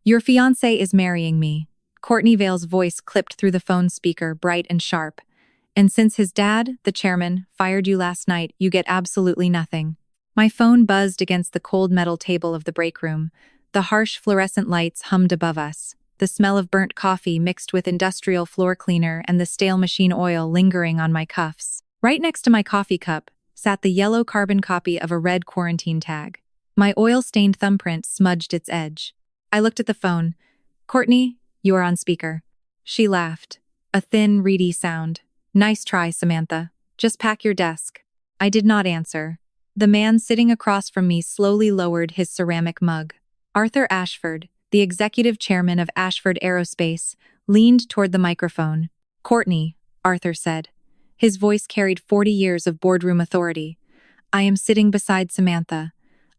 Your fiancé is marrying me. Courtney Vale's voice clipped through the phone speaker, bright and sharp. And since his dad, the chairman, fired you last night, you get absolutely nothing. My phone buzzed against the cold metal table of the break room. The harsh fluorescent lights hummed above us. The smell of burnt coffee mixed with industrial floor cleaner and the stale machine oil lingering on my cuffs. Right next to my coffee cup sat the yellow carbon copy of a red quarantine tag. My oil-stained thumbprint smudged its edge. I looked at the phone. "Courtney, you are on speaker." She laughed. A thin, reedy sound. "Nice try, Samantha. Just pack your desk." I did not answer. The man sitting across from me slowly lowered his ceramic mug. Arthur Ashford, the executive chairman of Ashford Aerospace, leaned toward the microphone. "Courtney," Arthur said. His voice carried 40 years of boardroom authority. "I am sitting beside Samantha.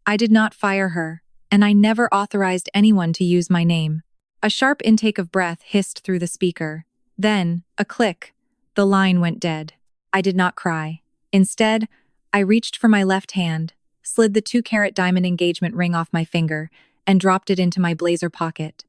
I did not fire her, and I never authorized anyone to use my name." A sharp intake of breath hissed through the speaker. Then, a click. The line went dead. I did not cry. Instead, I reached for my left hand, slid the 2-carat diamond engagement ring off my finger, and dropped it into my blazer pocket.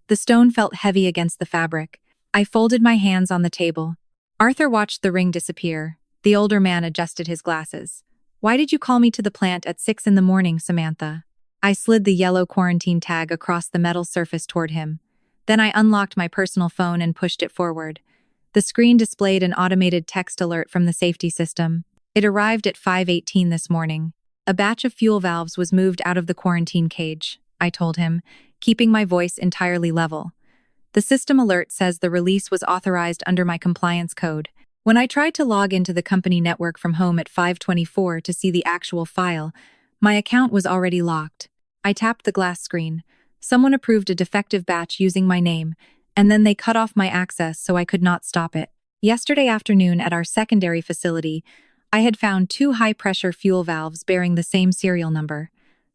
The stone felt heavy against the fabric. I folded my hands on the table. Arthur watched the ring disappear. The older man adjusted his glasses. "Why did you call me to the plant at 6 in the morning, Samantha?" I slid the yellow quarantine tag across the metal surface toward him. Then I unlocked my personal phone and pushed it forward. The screen displayed an automated text alert from the safety system. It arrived at 5:18 this morning. A batch of fuel valves was moved out of the quarantine cage, I told him, keeping my voice entirely level. The system alert says the release was authorized under my compliance code. When I tried to log into the company network from home at 5:24 to see the actual file, my account was already locked. I tapped the glass screen. Someone approved a defective batch using my name, and then they cut off my access so I could not stop it. Yesterday afternoon at our secondary facility, I had found 2 high-pressure fuel valves bearing the same serial number.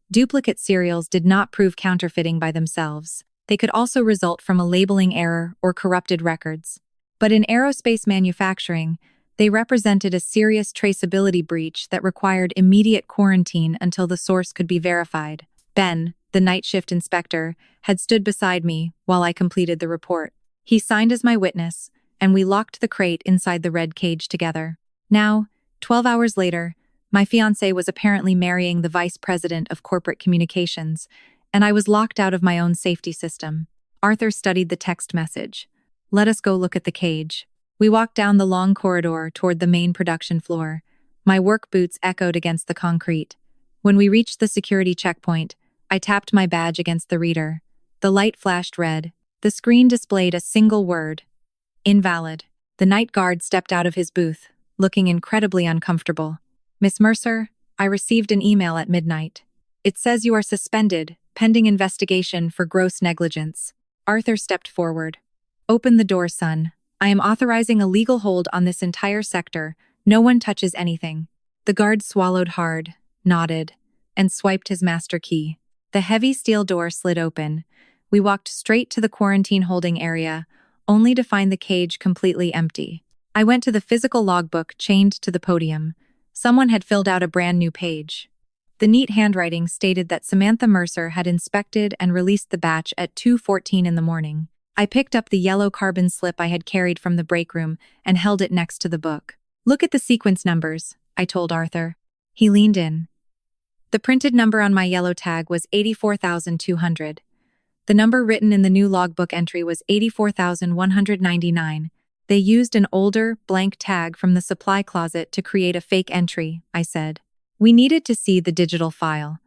Duplicate serials did not prove counterfeiting by themselves. They could also result from a labeling error or corrupted records. But in aerospace manufacturing, they represented a serious traceability breach that required immediate quarantine until the source could be verified. Ben, the night shift inspector, had stood beside me while I completed the report. He signed as my witness, and we locked the crate inside the red cage together. Now, 12 hours later, my fiancé was apparently marrying the vice president of corporate communications, and I was locked out of my own safety system. Arthur studied the text message. "Let us go look at the cage." We walked down the long corridor toward the main production floor. My work boots echoed against the concrete. When we reached the security checkpoint, I tapped my badge against the reader. The light flashed red. The screen displayed a single word: invalid. The night guard stepped out of his booth, looking incredibly uncomfortable. "Miss Mercer, I received an email at midnight. It says you are suspended, pending investigation for gross negligence." Arthur stepped forward. "Open the door, son. I am authorizing a legal hold on this entire sector. No one touches anything." The guard swallowed hard, nodded, and swiped his master key. The heavy steel door slid open. We walked straight to the quarantine holding area, only to find the cage completely empty. I went to the physical logbook chained to the podium. Someone had filled out a brand new page. The neat handwriting stated that Samantha Mercer had inspected and released the batch at 2:14 in the morning. I picked up the yellow carbon slip I had carried from the break room and held it next to the book. "Look at the sequence numbers," I told Arthur. He leaned in. The printed number on my yellow tag was 84,200. The number written in the new logbook entry was 84,199. "They used an older, blank tag from the supply closet to create a fake entry," I said. We needed to see the digital file.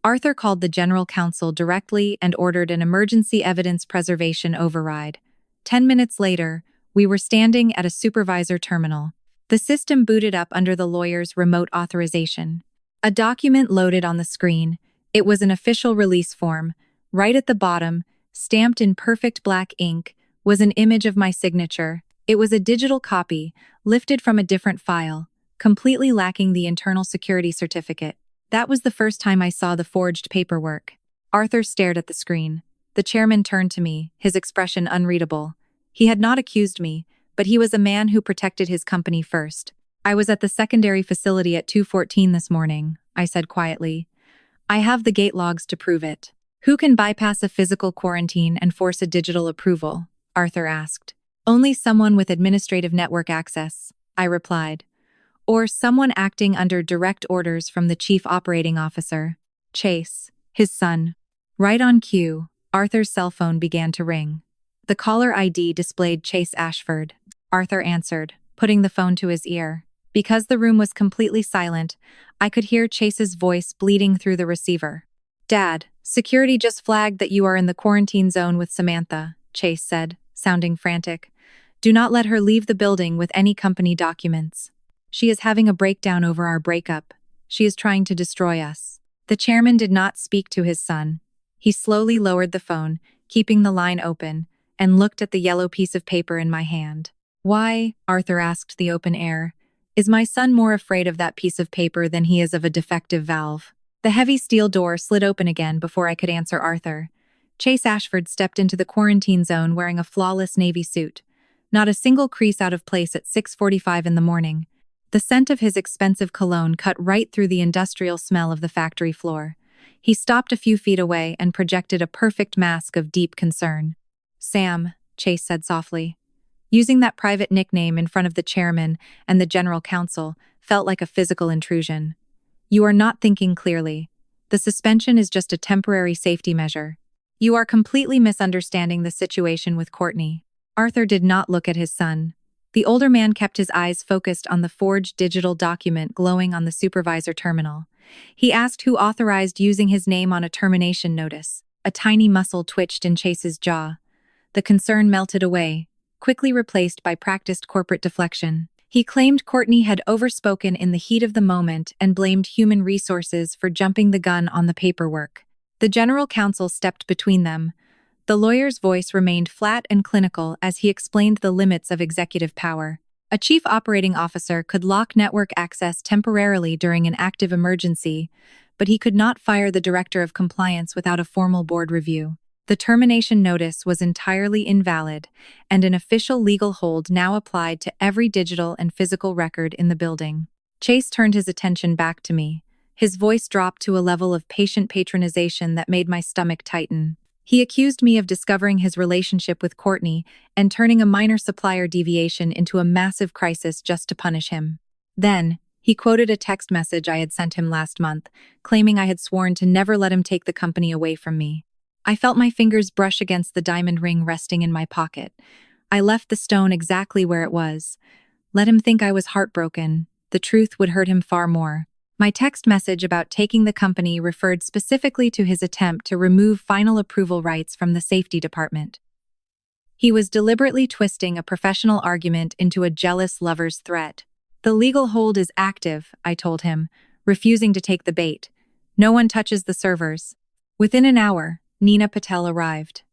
Arthur called the general counsel directly and ordered an emergency evidence preservation override. 10 minutes later, we were standing at a supervisor terminal. The system booted up under the lawyer's remote authorization. A document loaded on the screen. It was an official release form. Right at the bottom, stamped in perfect black ink, was an image of my signature. It was a digital copy, lifted from a different file, completely lacking the internal security certificate. That was the first time I saw the forged paperwork. Arthur stared at the screen. The chairman turned to me, his expression unreadable. He had not accused me, but he was a man who protected his company first. "I was at the secondary facility at 2:14 this morning," I said quietly. "I have the gate logs to prove it." Who can bypass a physical quarantine and force a digital approval? Arthur asked. Only someone with administrative network access, I replied. Or someone acting under direct orders from the chief operating officer, Chase, his son. Right on cue, Arthur's cell phone began to ring. The caller ID displayed Chase Ashford. Arthur answered, putting the phone to his ear. Because the room was completely silent, I could hear Chase's voice bleeding through the receiver. Dad, security just flagged that you are in the quarantine zone with Samantha, Chase said, sounding frantic. Do not let her leave the building with any company documents. She is having a breakdown over our breakup. She is trying to destroy us. The chairman did not speak to his son. He slowly lowered the phone, keeping the line open, and looked at the yellow piece of paper in my hand. Why, Arthur asked the open air, is my son more afraid of that piece of paper than he is of a defective valve? The heavy steel door slid open again before I could answer Arthur. Chase Ashford stepped into the quarantine zone wearing a flawless navy suit. Not a single crease out of place at 6:45 in the morning. The scent of his expensive cologne cut right through the industrial smell of the factory floor. He stopped a few feet away and projected a perfect mask of deep concern. Sam, Chase said softly. Using that private nickname in front of the chairman and the general counsel felt like a physical intrusion. You are not thinking clearly. The suspension is just a temporary safety measure. You are completely misunderstanding the situation with Courtney. Arthur did not look at his son. The older man kept his eyes focused on the forged digital document glowing on the supervisor terminal. He asked who authorized using his name on a termination notice. A tiny muscle twitched in Chase's jaw. The concern melted away, quickly replaced by practiced corporate deflection. He claimed Courtney had overspoken in the heat of the moment and blamed human resources for jumping the gun on the paperwork. The general counsel stepped between them. The lawyer's voice remained flat and clinical as he explained the limits of executive power. A chief operating officer could lock network access temporarily during an active emergency, but he could not fire the director of compliance without a formal board review. The termination notice was entirely invalid, and an official legal hold now applied to every digital and physical record in the building. Chase turned his attention back to me. His voice dropped to a level of patient patronization that made my stomach tighten. He accused me of discovering his relationship with Courtney and turning a minor supplier deviation into a massive crisis just to punish him. Then, he quoted a text message I had sent him last month, claiming I had sworn to never let him take the company away from me. I felt my fingers brush against the diamond ring resting in my pocket. I left the stone exactly where it was. Let him think I was heartbroken. The truth would hurt him far more. My text message about taking the company referred specifically to his attempt to remove final approval rights from the safety department. He was deliberately twisting a professional argument into a jealous lover's threat. The legal hold is active, I told him, refusing to take the bait. No one touches the servers. Within an hour, Nina Patel arrived.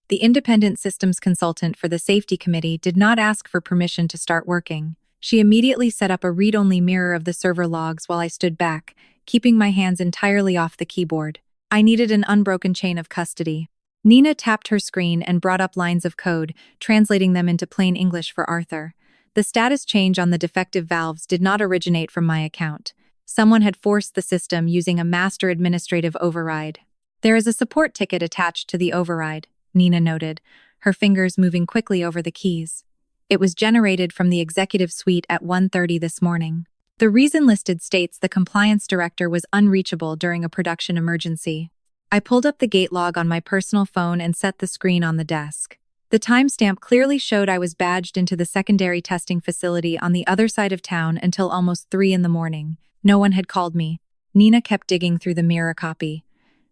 The independent systems consultant for the safety committee did not ask for permission to start working. She immediately set up a read-only mirror of the server logs while I stood back, keeping my hands entirely off the keyboard. I needed an unbroken chain of custody. Nina tapped her screen and brought up lines of code, translating them into plain English for Arthur. The status change on the defective valves did not originate from my account. Someone had forced the system using a master administrative override. There is a support ticket attached to the override, Nina noted, her fingers moving quickly over the keys. It was generated from the executive suite at 1:30 this morning. The reason listed states the compliance director was unreachable during a production emergency. I pulled up the gate log on my personal phone and set the screen on the desk. The timestamp clearly showed I was badged into the secondary testing facility on the other side of town until almost 3 in the morning. No one had called me. Nina kept digging through the mirror copy.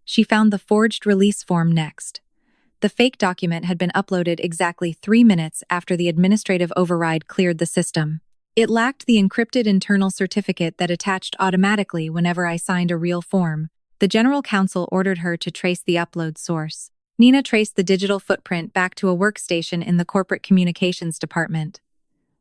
She found the forged release form next. The fake document had been uploaded exactly 3 minutes after the administrative override cleared the system. It lacked the encrypted internal certificate that attached automatically whenever I signed a real form. The general counsel ordered her to trace the upload source. Nina traced the digital footprint back to a workstation in the corporate communications department.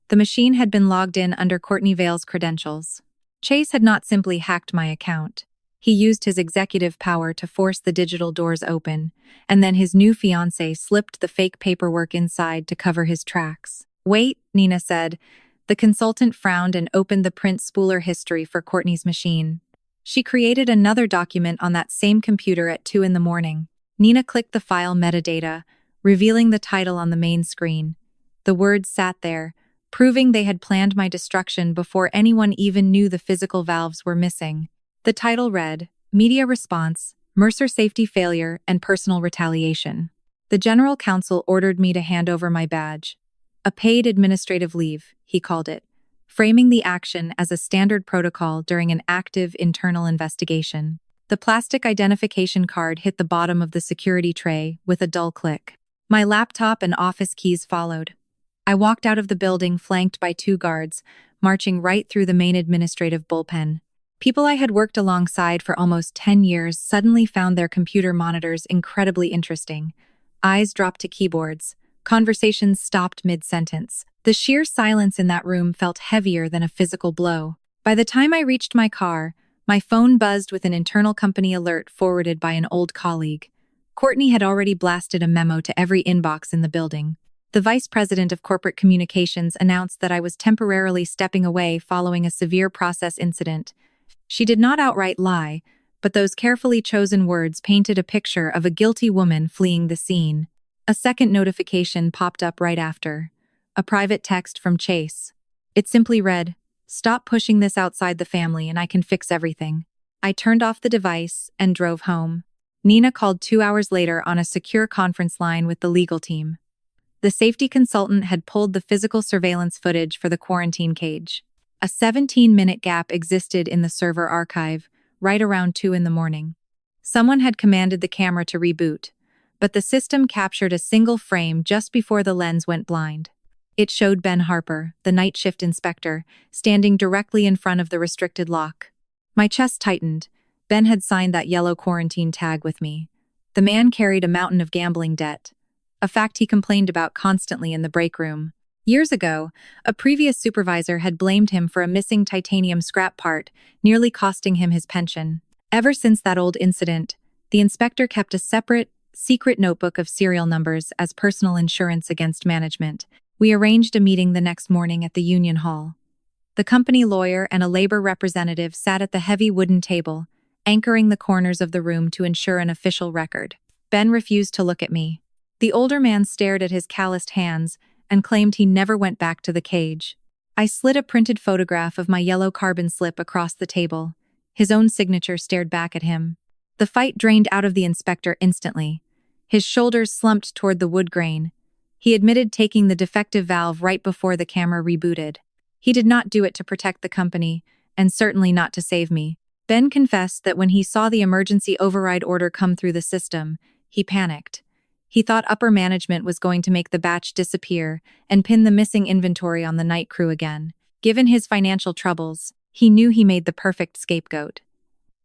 The machine had been logged in under Courtney Vale's credentials. Chase had not simply hacked my account. He used his executive power to force the digital doors open, and then his new fiancé slipped the fake paperwork inside to cover his tracks. Wait, Nina said. The consultant frowned and opened the print spooler history for Courtney's machine. She created another document on that same computer at 2 in the morning. Nina clicked the file metadata, revealing the title on the main screen. The words sat there, proving they had planned my destruction before anyone even knew the physical valves were missing. The title read, Media Response, Mercer Safety Failure, and Personal Retaliation. The General Counsel ordered me to hand over my badge. A paid administrative leave, he called it, framing the action as a standard protocol during an active internal investigation. The plastic identification card hit the bottom of the security tray with a dull click. My laptop and office keys followed. I walked out of the building flanked by 2 guards, marching right through the main administrative bullpen. People I had worked alongside for almost 10 years suddenly found their computer monitors incredibly interesting. Eyes dropped to keyboards. Conversations stopped mid-sentence. The sheer silence in that room felt heavier than a physical blow. By the time I reached my car, my phone buzzed with an internal company alert forwarded by an old colleague. Courtney had already blasted a memo to every inbox in the building. The vice president of corporate communications announced that I was temporarily stepping away following a severe process incident. She did not outright lie, but those carefully chosen words painted a picture of a guilty woman fleeing the scene. A second notification popped up right after. A private text from Chase. It simply read, "Stop pushing this outside the family and I can fix everything." I turned off the device and drove home. Nina called 2 hours later on a secure conference line with the legal team. The safety consultant had pulled the physical surveillance footage for the quarantine cage. A 17-minute gap existed in the server archive, right around 2 in the morning. Someone had commanded the camera to reboot, but the system captured a single frame just before the lens went blind. It showed Ben Harper, the night shift inspector, standing directly in front of the restricted lock. My chest tightened. Ben had signed that yellow quarantine tag with me. The man carried a mountain of gambling debt, a fact he complained about constantly in the break room. Years ago, a previous supervisor had blamed him for a missing titanium scrap part, nearly costing him his pension. Ever since that old incident, the inspector kept a separate, secret notebook of serial numbers as personal insurance against management. We arranged a meeting the next morning at the Union Hall. The company lawyer and a labor representative sat at the heavy wooden table, anchoring the corners of the room to ensure an official record. Ben refused to look at me. The older man stared at his calloused hands and claimed he never went back to the cage. I slid a printed photograph of my yellow carbon slip across the table. His own signature stared back at him. The fight drained out of the inspector instantly. His shoulders slumped toward the wood grain. He admitted taking the defective valve right before the camera rebooted. He did not do it to protect the company, and certainly not to save me. Ben confessed that when he saw the emergency override order come through the system, he panicked. He thought upper management was going to make the batch disappear and pin the missing inventory on the night crew again. Given his financial troubles, he knew he made the perfect scapegoat.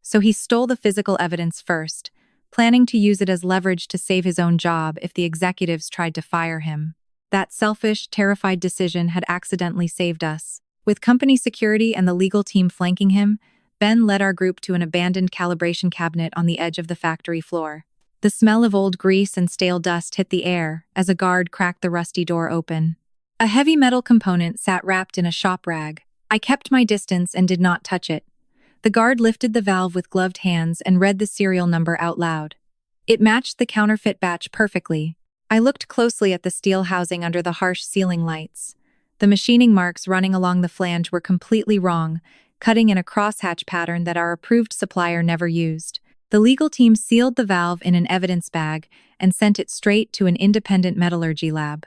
So he stole the physical evidence first, planning to use it as leverage to save his own job if the executives tried to fire him. That selfish, terrified decision had accidentally saved us. With company security and the legal team flanking him, Ben led our group to an abandoned calibration cabinet on the edge of the factory floor. The smell of old grease and stale dust hit the air as a guard cracked the rusty door open. A heavy metal component sat wrapped in a shop rag. I kept my distance and did not touch it. The guard lifted the valve with gloved hands and read the serial number out loud. It matched the counterfeit batch perfectly. I looked closely at the steel housing under the harsh ceiling lights. The machining marks running along the flange were completely wrong, cutting in a crosshatch pattern that our approved supplier never used. The legal team sealed the valve in an evidence bag and sent it straight to an independent metallurgy lab.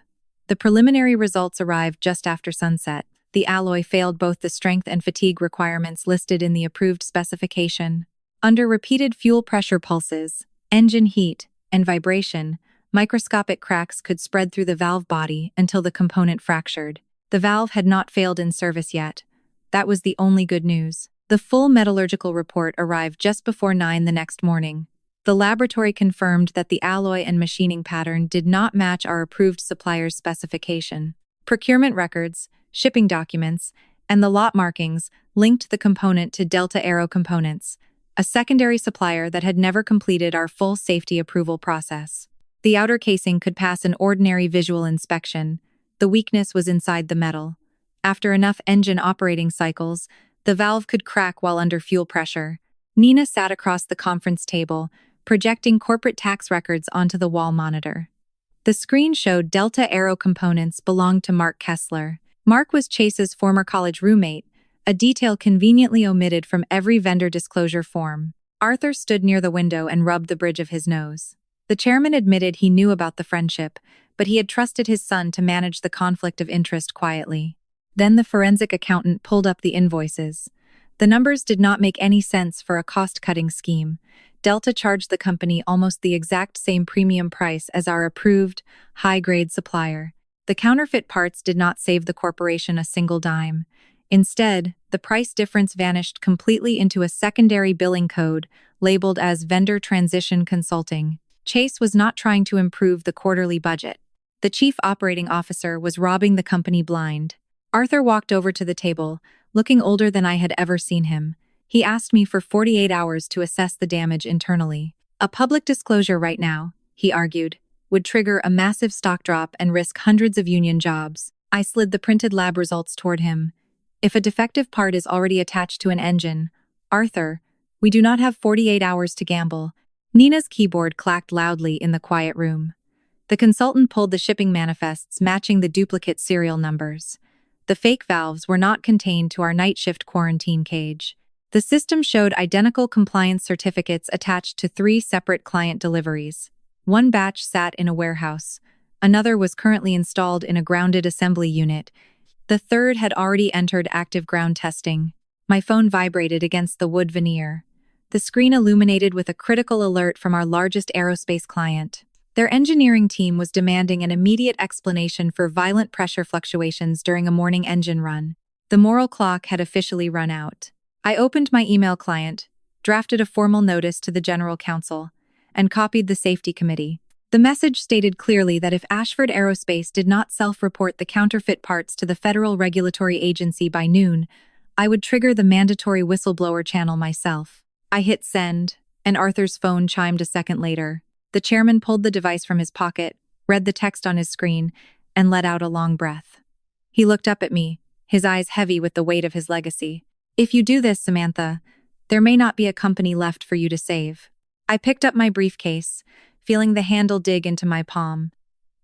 The preliminary results arrived just after sunset. The alloy failed both the strength and fatigue requirements listed in the approved specification. Under repeated fuel pressure pulses, engine heat, and vibration, microscopic cracks could spread through the valve body until the component fractured. The valve had not failed in service yet. That was the only good news. The full metallurgical report arrived just before 9 the next morning. The laboratory confirmed that the alloy and machining pattern did not match our approved supplier's specification. Procurement records, shipping documents, and the lot markings linked the component to Delta Aero Components, a secondary supplier that had never completed our full safety approval process. The outer casing could pass an ordinary visual inspection. The weakness was inside the metal. After enough engine operating cycles, the valve could crack while under fuel pressure. Nina sat across the conference table, projecting corporate tax records onto the wall monitor. The screen showed Delta Aero components belonged to Mark Kessler. Mark was Chase's former college roommate, a detail conveniently omitted from every vendor disclosure form. Arthur stood near the window and rubbed the bridge of his nose. The chairman admitted he knew about the friendship, but he had trusted his son to manage the conflict of interest quietly. Then the forensic accountant pulled up the invoices. The numbers did not make any sense for a cost-cutting scheme. Delta charged the company almost the exact same premium price as our approved, high-grade supplier. The counterfeit parts did not save the corporation a single dime. Instead, the price difference vanished completely into a secondary billing code labeled as Vendor Transition Consulting. Chase was not trying to improve the quarterly budget. The chief operating officer was robbing the company blind. Arthur walked over to the table, looking older than I had ever seen him. He asked me for 48 hours to assess the damage internally. A public disclosure right now, he argued, would trigger a massive stock drop and risk hundreds of union jobs. I slid the printed lab results toward him. If a defective part is already attached to an engine, Arthur, we do not have 48 hours to gamble. Nina's keyboard clacked loudly in the quiet room. The consultant pulled the shipping manifests matching the duplicate serial numbers. The fake valves were not contained to our night shift quarantine cage. The system showed identical compliance certificates attached to 3 separate client deliveries. One batch sat in a warehouse. Another was currently installed in a grounded assembly unit. The third had already entered active ground testing. My phone vibrated against the wood veneer. The screen illuminated with a critical alert from our largest aerospace client. Their engineering team was demanding an immediate explanation for violent pressure fluctuations during a morning engine run. The moral clock had officially run out. I opened my email client, drafted a formal notice to the General Counsel, and copied the Safety Committee. The message stated clearly that if Ashford Aerospace did not self-report the counterfeit parts to the Federal Regulatory Agency by noon, I would trigger the mandatory whistleblower channel myself. I hit send, and Arthur's phone chimed a second later. The chairman pulled the device from his pocket, read the text on his screen, and let out a long breath. He looked up at me, his eyes heavy with the weight of his legacy. If you do this, Samantha, there may not be a company left for you to save. I picked up my briefcase, feeling the handle dig into my palm.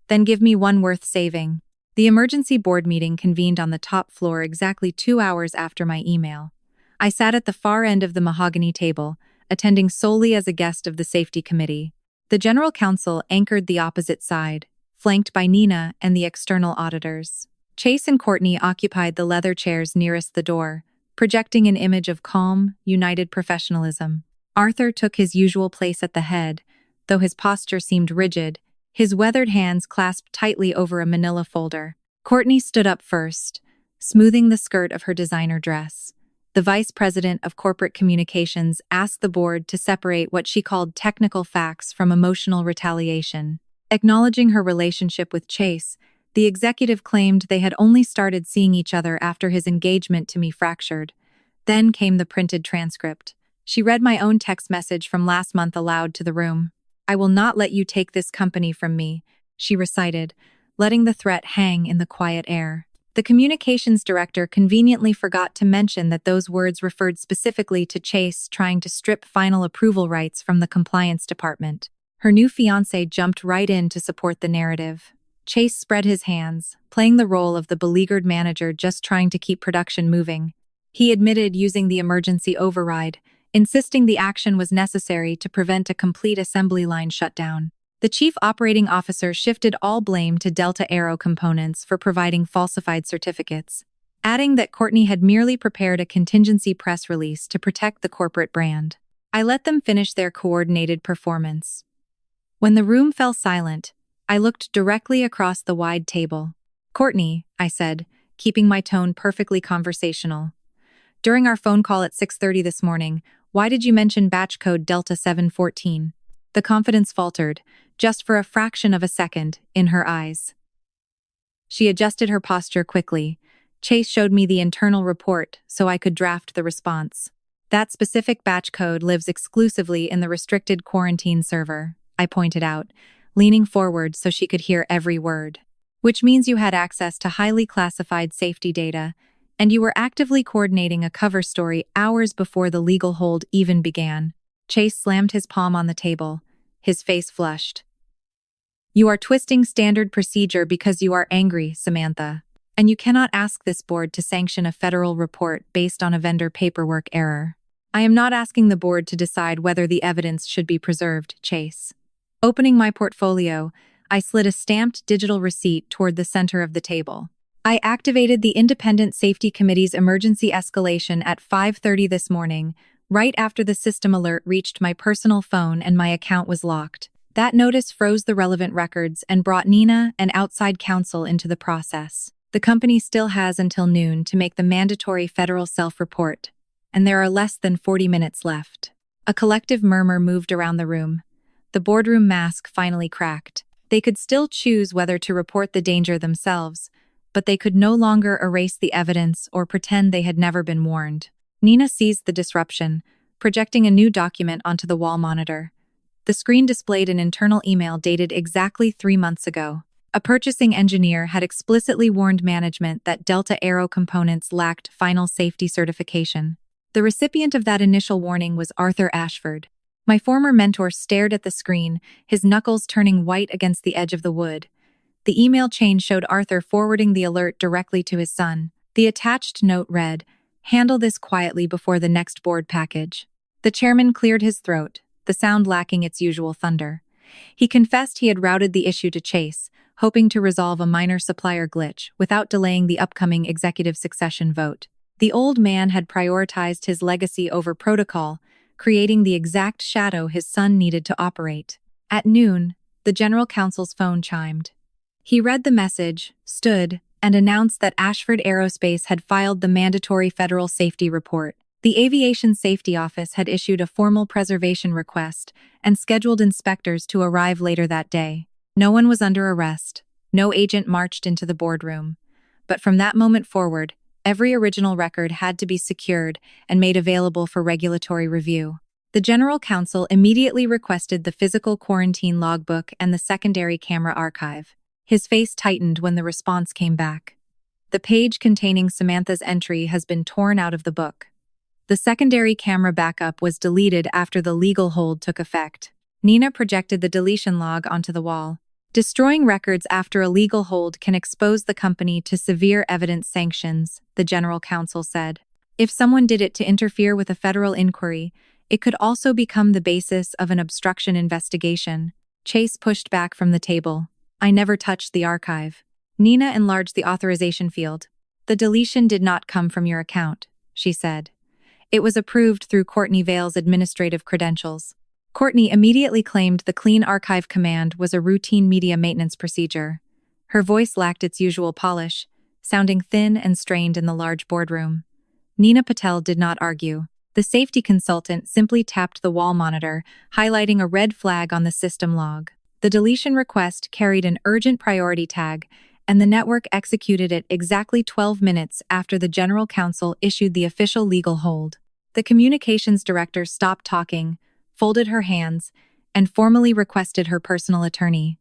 Then give me one worth saving. The emergency board meeting convened on the top floor exactly 2 hours after my email. I sat at the far end of the mahogany table, attending solely as a guest of the Safety Committee. The General Counsel anchored the opposite side, flanked by Nina and the external auditors. Chase and Courtney occupied the leather chairs nearest the door, projecting an image of calm, united professionalism. Arthur took his usual place at the head, though his posture seemed rigid, his weathered hands clasped tightly over a manila folder. Courtney stood up first, smoothing the skirt of her designer dress. The vice president of corporate communications asked the board to separate what she called technical facts from emotional retaliation. Acknowledging her relationship with Chase, the executive claimed they had only started seeing each other after his engagement to me fractured. Then came the printed transcript. She read my own text message from last month aloud to the room. "I will not let you take this company from me," she recited, letting the threat hang in the quiet air. The communications director conveniently forgot to mention that those words referred specifically to Chase trying to strip final approval rights from the compliance department. Her new fiancé jumped right in to support the narrative. Chase spread his hands, playing the role of the beleaguered manager just trying to keep production moving. He admitted using the emergency override, insisting the action was necessary to prevent a complete assembly line shutdown. The chief operating officer shifted all blame to Delta Aero Components for providing falsified certificates, adding that Courtney had merely prepared a contingency press release to protect the corporate brand. I let them finish their coordinated performance. When the room fell silent, I looked directly across the wide table. "Courtney," I said, keeping my tone perfectly conversational. "During our phone call at 6:30 this morning, why did you mention batch code Delta 714? The confidence faltered, just for a fraction of a second, in her eyes. She adjusted her posture quickly. Chase showed me the internal report so I could draft the response. "That specific batch code lives exclusively in the restricted quarantine server," I pointed out, leaning forward so she could hear every word. "Which means you had access to highly classified safety data, and you were actively coordinating a cover story hours before the legal hold even began." Chase slammed his palm on the table, his face flushed. You are twisting standard procedure because you are angry, Samantha. And you cannot ask this board to sanction a federal report based on a vendor paperwork error. I am not asking the board to decide whether the evidence should be preserved, Chase. Opening my portfolio, I slid a stamped digital receipt toward the center of the table. I activated the Independent Safety Committee's emergency escalation at 5:30 this morning, right after the system alert reached my personal phone and my account was locked. That notice froze the relevant records and brought Nina and outside counsel into the process. The company still has until noon to make the mandatory federal self-report, and there are less than 40 minutes left. A collective murmur moved around the room. The boardroom mask finally cracked. They could still choose whether to report the danger themselves, but they could no longer erase the evidence or pretend they had never been warned. Nina seized the disruption, projecting a new document onto the wall monitor. The screen displayed an internal email dated exactly 3 months ago. A purchasing engineer had explicitly warned management that Delta Aero components lacked final safety certification. The recipient of that initial warning was Arthur Ashford. My former mentor stared at the screen, his knuckles turning white against the edge of the wood. The email chain showed Arthur forwarding the alert directly to his son. The attached note read, "Handle this quietly before the next board package." The chairman cleared his throat, the sound lacking its usual thunder. He confessed he had routed the issue to Chase, hoping to resolve a minor supplier glitch without delaying the upcoming executive succession vote. The old man had prioritized his legacy over protocol, creating the exact shadow his son needed to operate. At noon, the general counsel's phone chimed. He read the message, stood, and announced that Ashford Aerospace had filed the mandatory federal safety report. The Aviation Safety Office had issued a formal preservation request and scheduled inspectors to arrive later that day. No one was under arrest. No agent marched into the boardroom. But from that moment forward, every original record had to be secured and made available for regulatory review. The general counsel immediately requested the physical quarantine logbook and the secondary camera archive. His face tightened when the response came back. The page containing Samantha's entry has been torn out of the book. The secondary camera backup was deleted after the legal hold took effect. Nina projected the deletion log onto the wall. Destroying records after a legal hold can expose the company to severe evidence sanctions, the general counsel said. If someone did it to interfere with a federal inquiry, it could also become the basis of an obstruction investigation. Chase pushed back from the table. I never touched the archive. Nina enlarged the authorization field. The deletion did not come from your account, she said. It was approved through Courtney Vale's administrative credentials. Courtney immediately claimed the clean archive command was a routine media maintenance procedure. Her voice lacked its usual polish, sounding thin and strained in the large boardroom. Nina Patel did not argue. The safety consultant simply tapped the wall monitor, highlighting a red flag on the system log. The deletion request carried an urgent priority tag, and the network executed it exactly 12 minutes after the general counsel issued the official legal hold. The communications director stopped talking, folded her hands, and formally requested her personal attorney.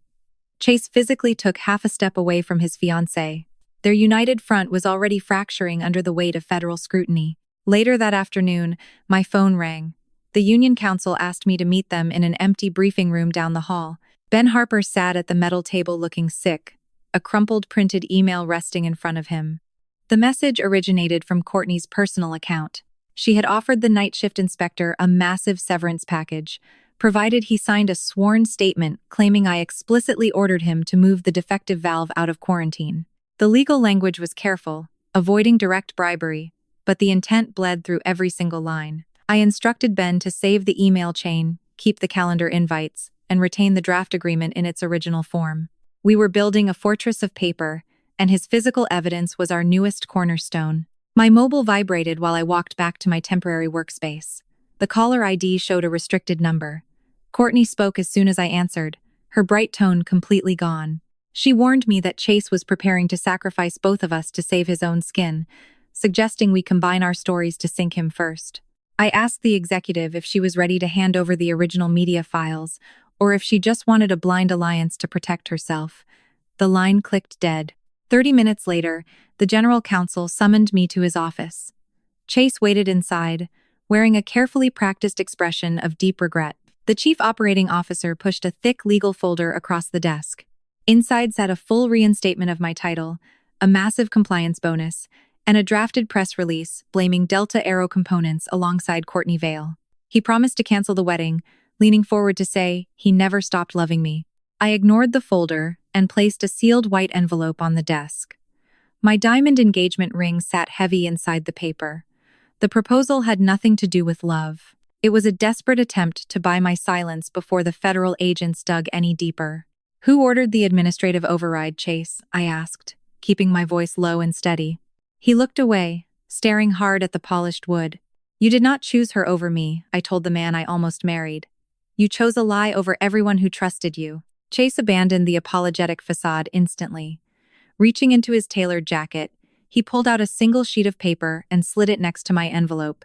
Chase physically took half a step away from his fiancé. Their united front was already fracturing under the weight of federal scrutiny. Later that afternoon, my phone rang. The union counsel asked me to meet them in an empty briefing room down the hall. Ben Harper sat at the metal table looking sick, a crumpled printed email resting in front of him. The message originated from Courtney's personal account. She had offered the night shift inspector a massive severance package, provided he signed a sworn statement claiming I explicitly ordered him to move the defective valve out of quarantine. The legal language was careful, avoiding direct bribery, but the intent bled through every single line. I instructed Ben to save the email chain, keep the calendar invites, and retain the draft agreement in its original form. We were building a fortress of paper, and his physical evidence was our newest cornerstone. My mobile vibrated while I walked back to my temporary workspace. The caller ID showed a restricted number. Courtney spoke as soon as I answered, her bright tone completely gone. She warned me that Chase was preparing to sacrifice both of us to save his own skin, suggesting we combine our stories to sink him first. I asked the executive if she was ready to hand over the original media files, or if she just wanted a blind alliance to protect herself. The line clicked dead. 30 minutes later, the general counsel summoned me to his office. Chase waited inside, wearing a carefully practiced expression of deep regret. The chief operating officer pushed a thick legal folder across the desk. Inside sat a full reinstatement of my title, a massive compliance bonus, and a drafted press release blaming Delta Aero Components alongside Courtney Vale. He promised to cancel the wedding, leaning forward to say he never stopped loving me. I ignored the folder and placed a sealed white envelope on the desk. My diamond engagement ring sat heavy inside the paper. The proposal had nothing to do with love. It was a desperate attempt to buy my silence before the federal agents dug any deeper. "Who ordered the administrative override, Chase?" I asked, keeping my voice low and steady. He looked away, staring hard at the polished wood. "You did not choose her over me," I told the man I almost married. "You chose a lie over everyone who trusted you." Chase abandoned the apologetic facade instantly. Reaching into his tailored jacket, he pulled out a single sheet of paper and slid it next to my envelope.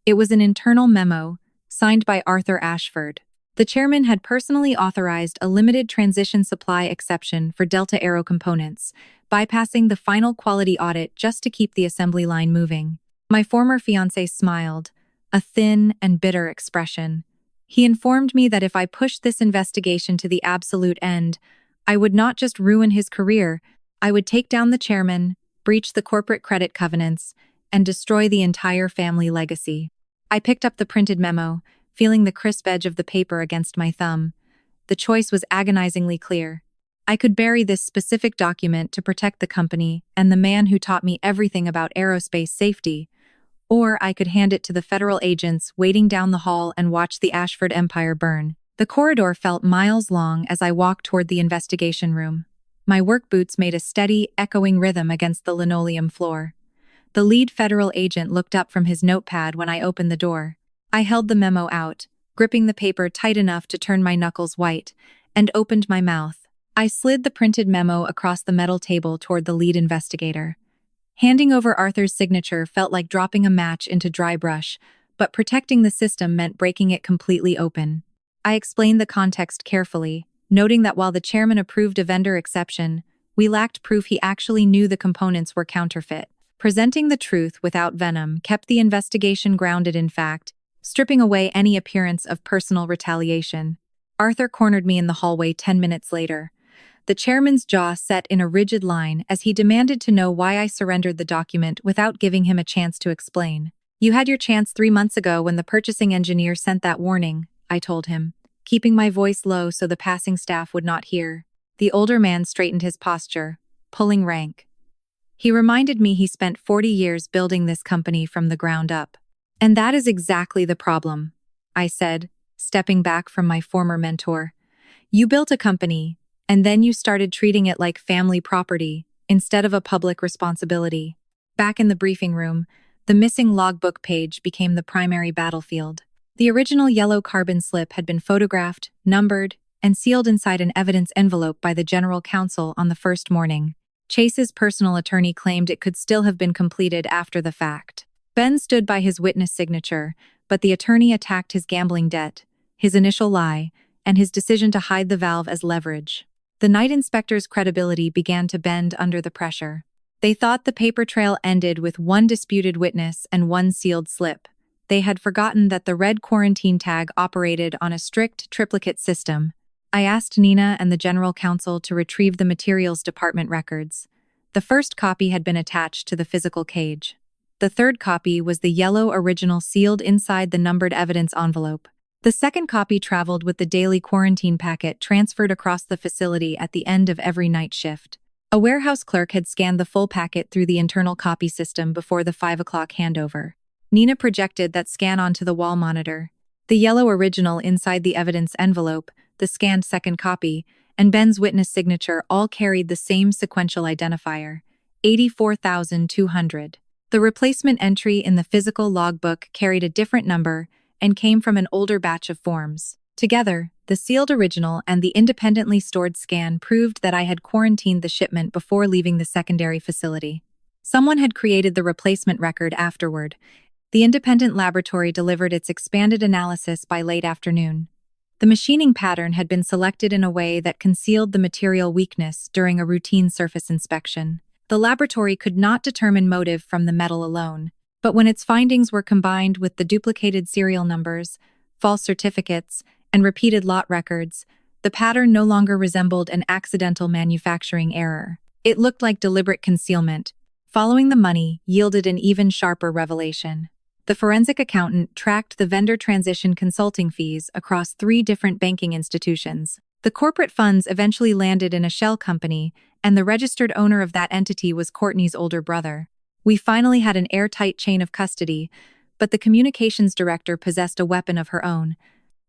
It was an internal memo, signed by Arthur Ashford. The chairman had personally authorized a limited transition supply exception for Delta Aero Components, bypassing the final quality audit just to keep the assembly line moving. My former fiancé smiled, a thin and bitter expression. He informed me that if I pushed this investigation to the absolute end, I would not just ruin his career, I would take down the chairman, breach the corporate credit covenants, and destroy the entire family legacy. I picked up the printed memo, feeling the crisp edge of the paper against my thumb. The choice was agonizingly clear. I could bury this specific document to protect the company and the man who taught me everything about aerospace safety, or I could hand it to the federal agents waiting down the hall and watch the Ashford empire burn. The corridor felt miles long as I walked toward the investigation room. My work boots made a steady, echoing rhythm against the linoleum floor. The lead federal agent looked up from his notepad when I opened the door. I held the memo out, gripping the paper tight enough to turn my knuckles white, and opened my mouth. I slid the printed memo across the metal table toward the lead investigator. Handing over Arthur's signature felt like dropping a match into dry brush, but protecting the system meant breaking it completely open. I explained the context carefully, noting that while the chairman approved a vendor exception, we lacked proof he actually knew the components were counterfeit. Presenting the truth without venom kept the investigation grounded in fact, stripping away any appearance of personal retaliation. Arthur cornered me in the hallway 10 minutes later. The chairman's jaw set in a rigid line as he demanded to know why I surrendered the document without giving him a chance to explain. "You had your chance 3 months ago when the purchasing engineer sent that warning," I told him, keeping my voice low so the passing staff would not hear. The older man straightened his posture, pulling rank. He reminded me he spent 40 years building this company from the ground up. "And that is exactly the problem," I said, stepping back from my former mentor. "You built a company, and then you started treating it like family property instead of a public responsibility." Back in the briefing room, the missing logbook page became the primary battlefield. The original yellow carbon slip had been photographed, numbered, and sealed inside an evidence envelope by the general counsel on the first morning. Chase's personal attorney claimed it could still have been completed after the fact. Ben stood by his witness signature, but the attorney attacked his gambling debt, his initial lie, and his decision to hide the valve as leverage. The night inspector's credibility began to bend under the pressure. They thought the paper trail ended with one disputed witness and one sealed slip. They had forgotten that the red quarantine tag operated on a strict triplicate system. I asked Nina and the general counsel to retrieve the materials department records. The first copy had been attached to the physical cage. The third copy was the yellow original sealed inside the numbered evidence envelope. The second copy traveled with the daily quarantine packet transferred across the facility at the end of every night shift. A warehouse clerk had scanned the full packet through the internal copy system before the 5 o'clock handover. Nina projected that scan onto the wall monitor. The yellow original inside the evidence envelope, the scanned second copy, and Ben's witness signature all carried the same sequential identifier, 84,200. The replacement entry in the physical logbook carried a different number and came from an older batch of forms. Together, the sealed original and the independently stored scan proved that I had quarantined the shipment before leaving the secondary facility. Someone had created the replacement record afterward. The independent laboratory delivered its expanded analysis by late afternoon. The machining pattern had been selected in a way that concealed the material weakness during a routine surface inspection. The laboratory could not determine motive from the metal alone, But when its findings were combined with the duplicated serial numbers, false certificates, and repeated lot records, the pattern no longer resembled an accidental manufacturing error. It looked like deliberate concealment. Following the money yielded an even sharper revelation. The forensic accountant tracked the vendor transition consulting fees across 3 different banking institutions. The corporate funds eventually landed in a shell company, and the registered owner of that entity was Courtney's older brother. We finally had an airtight chain of custody, but the communications director possessed a weapon of her own.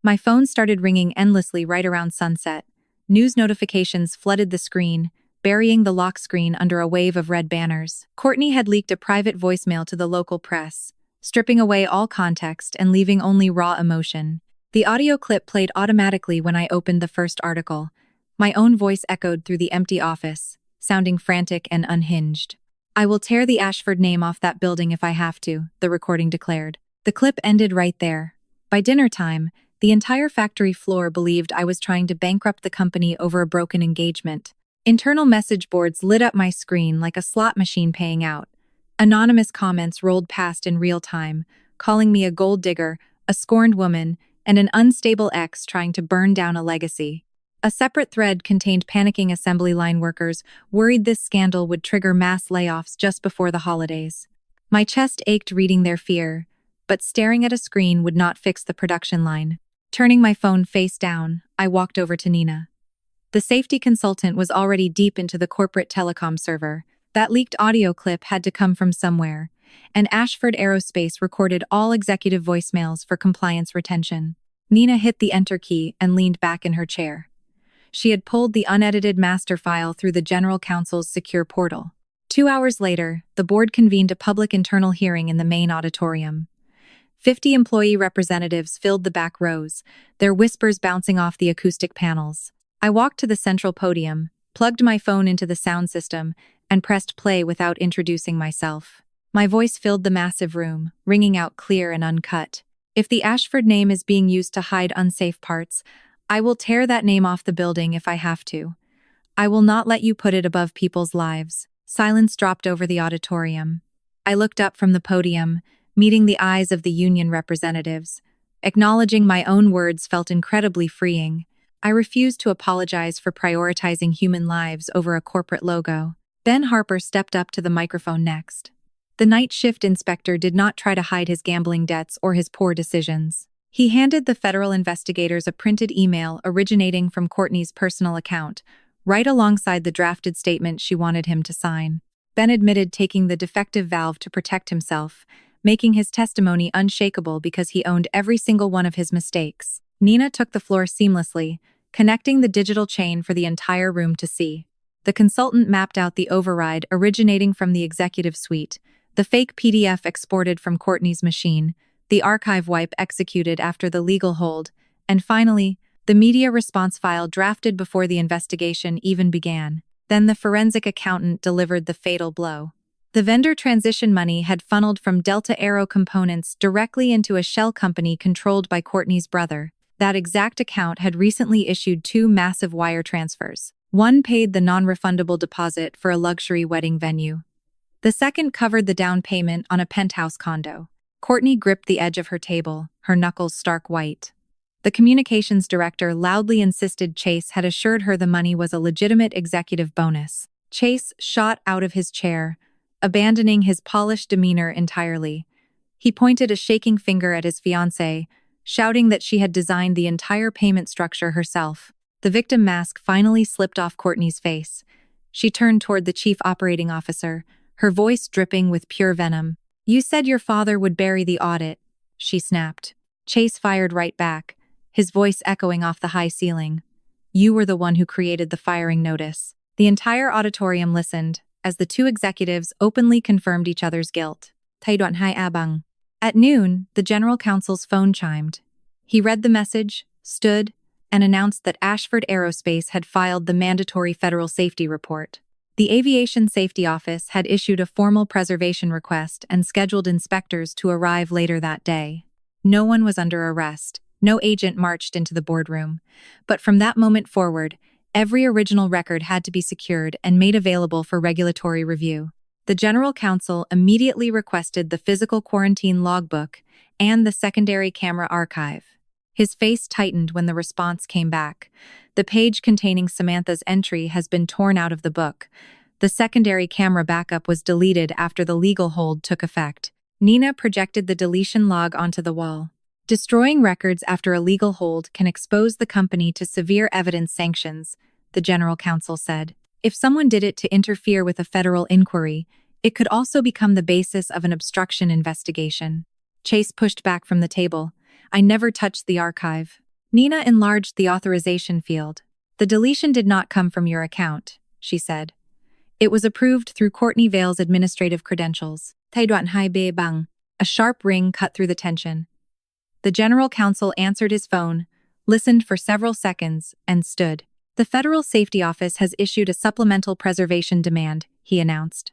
My phone started ringing endlessly right around sunset. News notifications flooded the screen, burying the lock screen under a wave of red banners. Courtney had leaked a private voicemail to the local press, stripping away all context and leaving only raw emotion. The audio clip played automatically when I opened the first article. My own voice echoed through the empty office, sounding frantic and unhinged. "I will tear the Ashford name off that building if I have to," the recording declared. The clip ended right there. By dinner time, the entire factory floor believed I was trying to bankrupt the company over a broken engagement. Internal message boards lit up my screen like a slot machine paying out. Anonymous comments rolled past in real time, calling me a gold digger, a scorned woman, and an unstable ex trying to burn down a legacy. A separate thread contained panicking assembly line workers worried this scandal would trigger mass layoffs just before the holidays. My chest ached reading their fear, but staring at a screen would not fix the production line. Turning my phone face down, I walked over to Nina. The safety consultant was already deep into the corporate telecom server. That leaked audio clip had to come from somewhere, and Ashford Aerospace recorded all executive voicemails for compliance retention. Nina hit the enter key and leaned back in her chair. She had pulled the unedited master file through the General Counsel's secure portal. 2 hours later, the board convened a public internal hearing in the main auditorium. 50 employee representatives filled the back rows, their whispers bouncing off the acoustic panels. I walked to the central podium, plugged my phone into the sound system, and pressed play without introducing myself. My voice filled the massive room, ringing out clear and uncut. "If the Ashford name is being used to hide unsafe parts, I will tear that name off the building if I have to. I will not let you put it above people's lives." Silence dropped over the auditorium. I looked up from the podium, meeting the eyes of the union representatives. Acknowledging my own words felt incredibly freeing. I refused to apologize for prioritizing human lives over a corporate logo. Ben Harper stepped up to the microphone next. The night shift inspector did not try to hide his gambling debts or his poor decisions. He handed the federal investigators a printed email originating from Courtney's personal account, right alongside the drafted statement she wanted him to sign. Ben admitted taking the defective valve to protect himself, making his testimony unshakable because he owned every single one of his mistakes. Nina took the floor seamlessly, connecting the digital chain for the entire room to see. The consultant mapped out the override originating from the executive suite, the fake PDF exported from Courtney's machine, the archive wipe executed after the legal hold, and finally, the media response file drafted before the investigation even began. Then the forensic accountant delivered the fatal blow. The vendor transition money had funneled from Delta Aero components directly into a shell company controlled by Courtney's brother. That exact account had recently issued 2 massive wire transfers. One paid the non-refundable deposit for a luxury wedding venue. The second covered the down payment on a penthouse condo. Courtney gripped the edge of her table, her knuckles stark white. The communications director loudly insisted Chase had assured her the money was a legitimate executive bonus. Chase shot out of his chair, abandoning his polished demeanor entirely. He pointed a shaking finger at his fiancé, shouting that she had designed the entire payment structure herself. The victim mask finally slipped off Courtney's face. She turned toward the chief operating officer, her voice dripping with pure venom. "You said your father would bury the audit," she snapped. Chase fired right back, his voice echoing off the high ceiling. "You were the one who created the firing notice." The entire auditorium listened, as the 2 executives openly confirmed each other's guilt. "Taidwan hai abang." At noon, the general counsel's phone chimed. He read the message, stood, and announced that Ashford Aerospace had filed the mandatory federal safety report. The Aviation Safety Office had issued a formal preservation request and scheduled inspectors to arrive later that day. No one was under arrest. No agent marched into the boardroom. But from that moment forward, every original record had to be secured and made available for regulatory review. The general counsel immediately requested the physical quarantine logbook and the secondary camera archive. His face tightened when the response came back. The page containing Samantha's entry has been torn out of the book. The secondary camera backup was deleted after the legal hold took effect. Nina projected the deletion log onto the wall. Destroying records after a legal hold can expose the company to severe evidence sanctions, the general counsel said. If someone did it to interfere with a federal inquiry, it could also become the basis of an obstruction investigation. Chase pushed back from the table. I never touched the archive. Nina enlarged the authorization field. The deletion did not come from your account, she said. It was approved through Courtney Vale's administrative credentials. A sharp ring cut through the tension. The general counsel answered his phone, listened for several seconds, and stood. The Federal Safety Office has issued a supplemental preservation demand, he announced.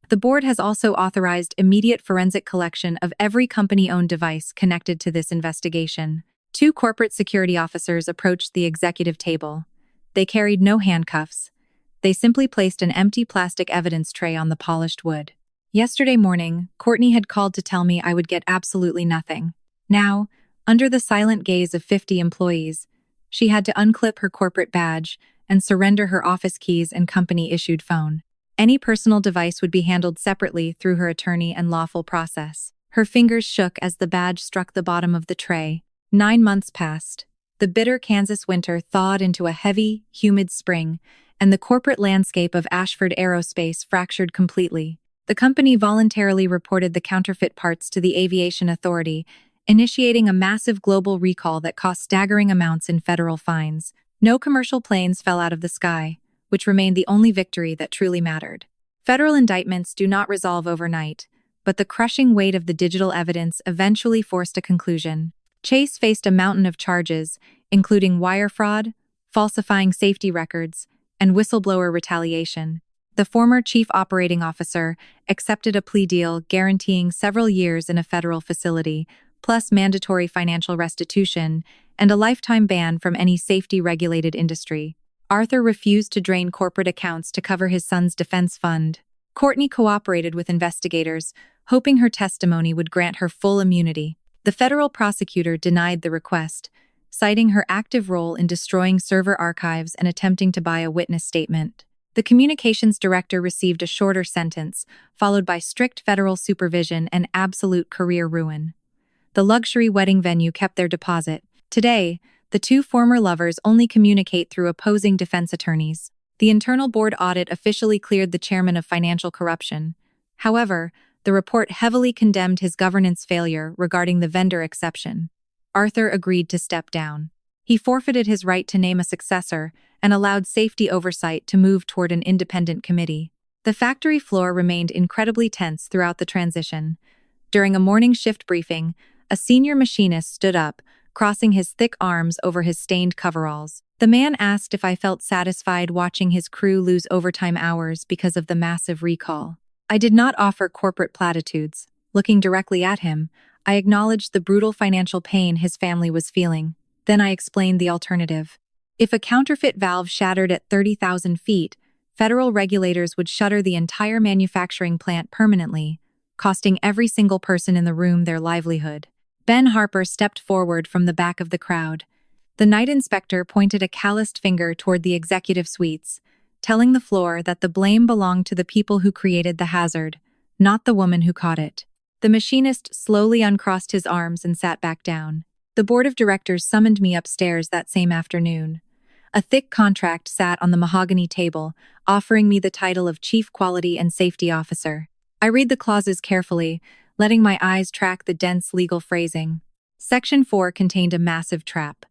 The board has also authorized immediate forensic collection of every company-owned device connected to this investigation. 2 corporate security officers approached the executive table. They carried no handcuffs. They simply placed an empty plastic evidence tray on the polished wood. Yesterday morning, Courtney had called to tell me I would get absolutely nothing. Now, under the silent gaze of 50 employees, she had to unclip her corporate badge and surrender her office keys and company-issued phone. Any personal device would be handled separately through her attorney and lawful process. Her fingers shook as the badge struck the bottom of the tray. 9 months passed. The bitter Kansas winter thawed into a heavy, humid spring, and the corporate landscape of Ashford Aerospace fractured completely. The company voluntarily reported the counterfeit parts to the Aviation Authority, initiating a massive global recall that cost staggering amounts in federal fines. No commercial planes fell out of the sky, which remained the only victory that truly mattered. Federal indictments do not resolve overnight, but the crushing weight of the digital evidence eventually forced a conclusion. Chase faced a mountain of charges, including wire fraud, falsifying safety records, and whistleblower retaliation. The former chief operating officer accepted a plea deal guaranteeing several years in a federal facility, plus mandatory financial restitution, and a lifetime ban from any safety-regulated industry. Arthur refused to drain corporate accounts to cover his son's defense fund. Courtney cooperated with investigators, hoping her testimony would grant her full immunity. The federal prosecutor denied the request, citing her active role in destroying server archives and attempting to buy a witness statement. The communications director received a shorter sentence, followed by strict federal supervision and absolute career ruin. The luxury wedding venue kept their deposit. Today, the 2 former lovers only communicate through opposing defense attorneys. The internal board audit officially cleared the chairman of financial corruption. However, the report heavily condemned his governance failure regarding the vendor exception. Arthur agreed to step down. He forfeited his right to name a successor and allowed safety oversight to move toward an independent committee. The factory floor remained incredibly tense throughout the transition. During a morning shift briefing, a senior machinist stood up, crossing his thick arms over his stained coveralls. The man asked if I felt satisfied watching his crew lose overtime hours because of the massive recall. I did not offer corporate platitudes. Looking directly at him, I acknowledged the brutal financial pain his family was feeling. Then I explained the alternative. If a counterfeit valve shattered at 30,000 feet, federal regulators would shutter the entire manufacturing plant permanently, costing every single person in the room their livelihood. Ben Harper stepped forward from the back of the crowd. The night inspector pointed a calloused finger toward the executive suites, telling the floor that the blame belonged to the people who created the hazard, not the woman who caught it. The machinist slowly uncrossed his arms and sat back down. The board of directors summoned me upstairs that same afternoon. A thick contract sat on the mahogany table, offering me the title of Chief Quality and Safety Officer. I read the clauses carefully, letting my eyes track the dense legal phrasing. Section 4 contained a massive trap.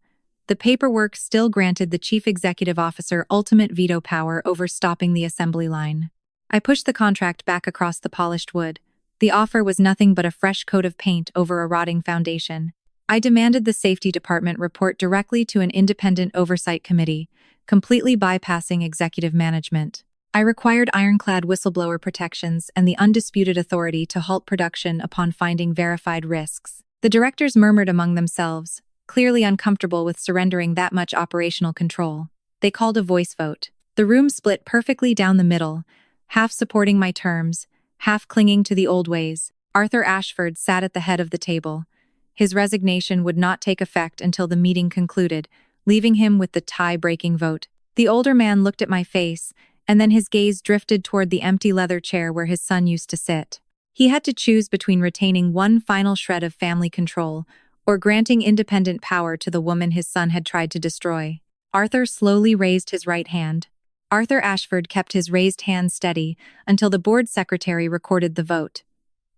The paperwork still granted the chief executive officer ultimate veto power over stopping the assembly line. I pushed the contract back across the polished wood. The offer was nothing but a fresh coat of paint over a rotting foundation. I demanded the safety department report directly to an independent oversight committee, completely bypassing executive management. I required ironclad whistleblower protections and the undisputed authority to halt production upon finding verified risks. The directors murmured among themselves, clearly uncomfortable with surrendering that much operational control. They called a voice vote. The room split perfectly down the middle, half supporting my terms, half clinging to the old ways. Arthur Ashford sat at the head of the table. His resignation would not take effect until the meeting concluded, leaving him with the tie-breaking vote. The older man looked at my face, and then his gaze drifted toward the empty leather chair where his son used to sit. He had to choose between retaining one final shred of family control or granting independent power to the woman his son had tried to destroy. Arthur slowly raised his right hand. Arthur Ashford kept his raised hand steady until the board secretary recorded the vote.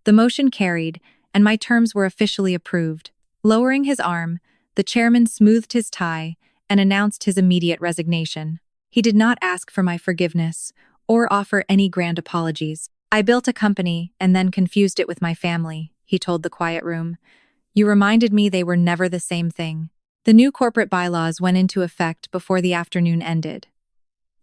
The motion carried, and my terms were officially approved. Lowering his arm, the chairman smoothed his tie and announced his immediate resignation. He did not ask for my forgiveness or offer any grand apologies. "I built a company and then confused it with my family," he told the quiet room. "You reminded me they were never the same thing." The new corporate bylaws went into effect before the afternoon ended.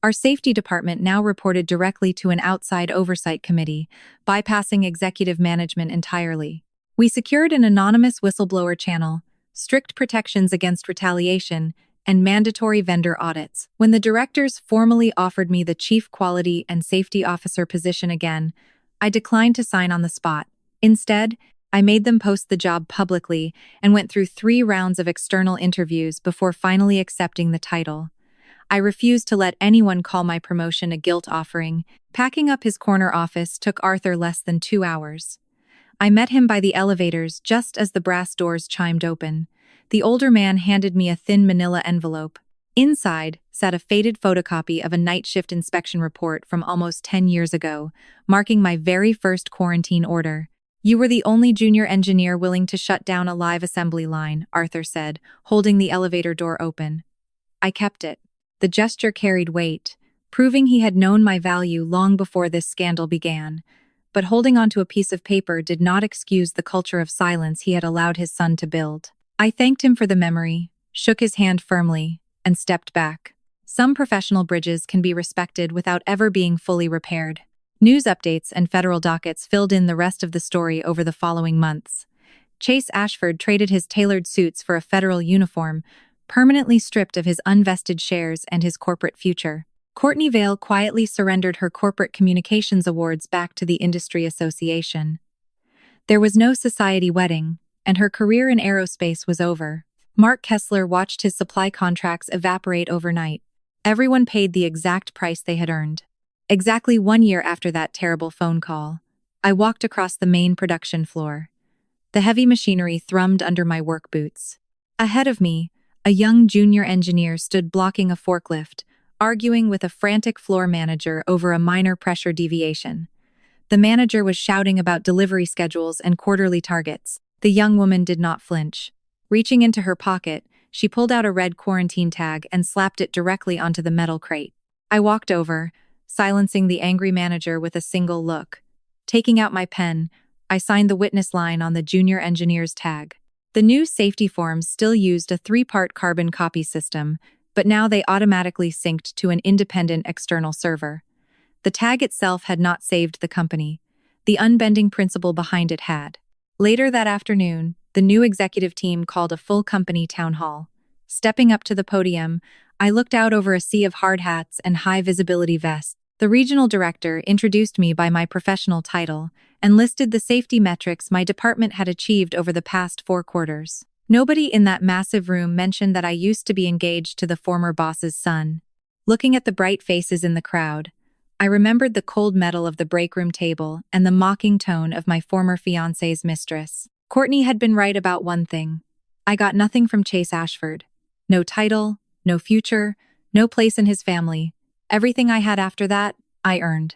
Our safety department now reported directly to an outside oversight committee, bypassing executive management entirely. We secured an anonymous whistleblower channel, strict protections against retaliation, and mandatory vendor audits. When the directors formally offered me the Chief Quality and Safety Officer position again, I declined to sign on the spot. Instead, I made them post the job publicly and went through 3 rounds of external interviews before finally accepting the title. I refused to let anyone call my promotion a guilt offering. Packing up his corner office took Arthur less than 2 hours. I met him by the elevators just as the brass doors chimed open. The older man handed me a thin manila envelope. Inside sat a faded photocopy of a night shift inspection report from almost 10 years ago, marking my very first quarantine order. "You were the only junior engineer willing to shut down a live assembly line," Arthur said, holding the elevator door open. I kept it. The gesture carried weight, proving he had known my value long before this scandal began. But holding onto a piece of paper did not excuse the culture of silence he had allowed his son to build. I thanked him for the memory, shook his hand firmly, and stepped back. Some professional bridges can be respected without ever being fully repaired. News updates and federal dockets filled in the rest of the story over the following months. Chase Ashford traded his tailored suits for a federal uniform, permanently stripped of his unvested shares and his corporate future. Courtney Vale quietly surrendered her corporate communications awards back to the industry association. There was no society wedding, and her career in aerospace was over. Mark Kessler watched his supply contracts evaporate overnight. Everyone paid the exact price they had earned. Exactly 1 year after that terrible phone call, I walked across the main production floor. The heavy machinery thrummed under my work boots. Ahead of me, a young junior engineer stood blocking a forklift, arguing with a frantic floor manager over a minor pressure deviation. The manager was shouting about delivery schedules and quarterly targets. The young woman did not flinch. Reaching into her pocket, she pulled out a red quarantine tag and slapped it directly onto the metal crate. I walked over, silencing the angry manager with a single look. Taking out my pen, I signed the witness line on the junior engineer's tag. The new safety forms still used a 3-part carbon copy system, but now they automatically synced to an independent external server. The tag itself had not saved the company. The unbending principle behind it had. Later that afternoon, the new executive team called a full company town hall. Stepping up to the podium, I looked out over a sea of hard hats and high-visibility vests. The regional director introduced me by my professional title and listed the safety metrics my department had achieved over the past 4 quarters. Nobody in that massive room mentioned that I used to be engaged to the former boss's son. Looking at the bright faces in the crowd, I remembered the cold metal of the break room table and the mocking tone of my former fiancé's mistress. Courtney had been right about one thing. I got nothing from Chase Ashford. No title, no future, no place in his family. Everything I had after that, I earned.